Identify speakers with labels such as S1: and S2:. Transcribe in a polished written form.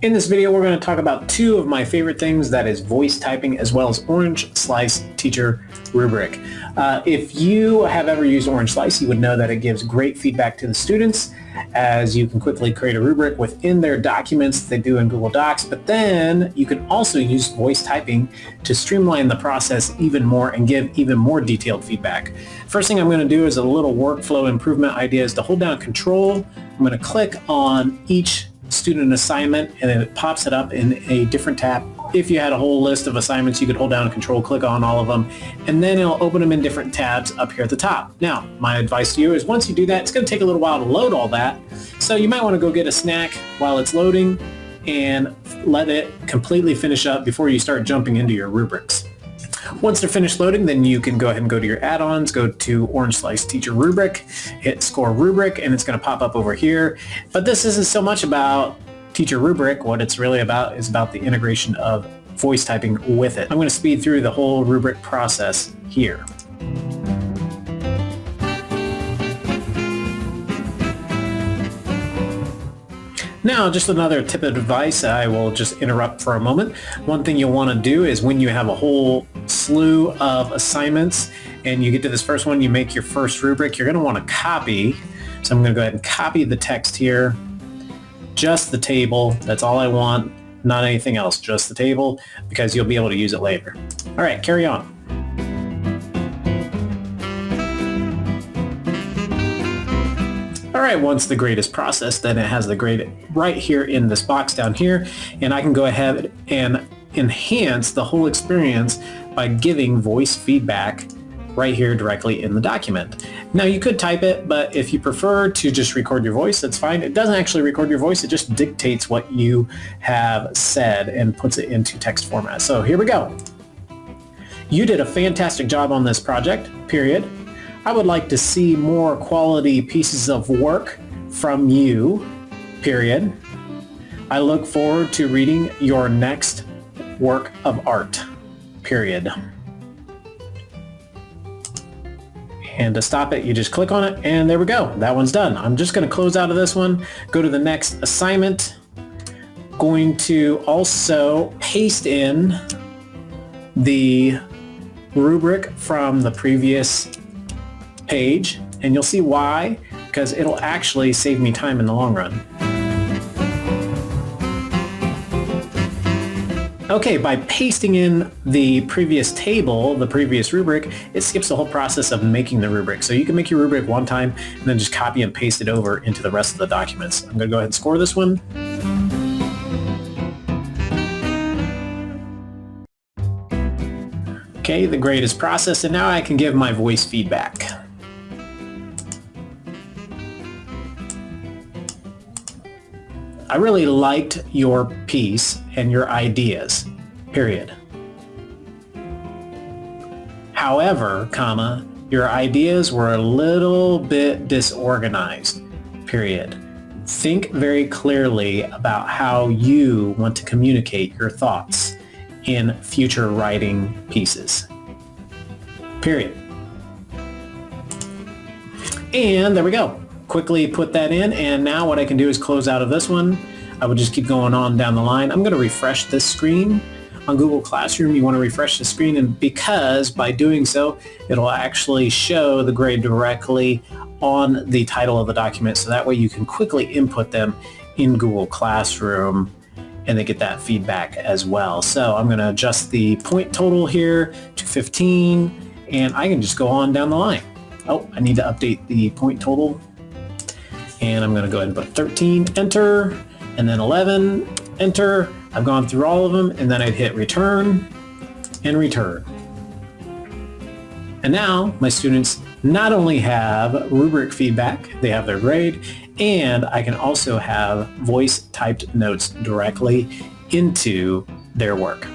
S1: In this video, we're going to talk about two of my favorite things, that is voice typing as well as Orange Slice Teacher Rubric. If you have ever used Orange Slice, you would know that it gives great feedback to the students as you can quickly create a rubric within their documents that they do in Google Docs, but then you can also use voice typing to streamline the process even more and give even more detailed feedback. First thing I'm going to do is a little workflow improvement idea is to hold down Control. I'm going to click on each student assignment and then it pops it up in a different tab. If you had a whole list of assignments, you could hold down Control, click on all of them, and then it'll open them in different tabs up here at the top. Now, my advice to you is once you do that, it's going to take a little while to load all that. So you might want to go get a snack while it's loading and let it completely finish up before you start jumping into your rubrics. Once they're finished loading, then you can go ahead and go to your add-ons, go to Orange Slice Teacher Rubric, hit Score Rubric, and it's going to pop up over here. But this isn't so much about Teacher Rubric. What it's really about is about the integration of voice typing with it. I'm going to speed through the whole rubric process here. Now, just another tip of advice, I will just interrupt for a moment. One thing you'll want to do is when you have a whole slew of assignments and you get to this first one, you make your first rubric, you're going to want to copy. So I'm going to go ahead and copy the text here, just the table. That's all I want, not anything else, just the table, because you'll be able to use it later. All right, carry on. All right, once the grade is processed, then it has the grade right here in this box down here, and I can go ahead and enhance the whole experience by giving voice feedback right here directly in the document. Now you could type it, but if you prefer to just record your voice, that's fine. It doesn't actually record your voice, it just dictates what you have said and puts it into text format. So here we go. You did a fantastic job on this project, period. I would like to see more quality pieces of work from you, period. I look forward to reading your next work of art, period. And to stop it, you just click on it, and there we go. That one's done. I'm just going to close out of this one, go to the next assignment. Going to also paste in the rubric from the previous page, and you'll see why, because it'll actually save me time in the long run. Okay, by pasting in the previous table, the previous rubric, it skips the whole process of making the rubric. So you can make your rubric one time and then just copy and paste it over into the rest of the documents. I'm going to go ahead and score this one. Okay, the grade is processed, and now I can give my voice feedback. I really liked your piece and your ideas, period. However, comma, your ideas were a little bit disorganized, period. Think very clearly about how you want to communicate your thoughts in future writing pieces, period. And there we go. Quickly put that in, and now what I can do is close out of this one. I would just keep going on down the line. I'm going to refresh this screen. On Google Classroom, you want to refresh the screen, and because by doing so, it'll actually show the grade directly on the title of the document, so that way you can quickly input them in Google Classroom and they get that feedback as well. So I'm going to adjust the point total here to 15, and I can just go on down the line. Oh, I need to update the point total. And I'm going to go ahead and put 13, enter, and then 11, enter. I've gone through all of them, and then I'd hit return and return. And now my students not only have rubric feedback, they have their grade, and I can also have voice typed notes directly into their work.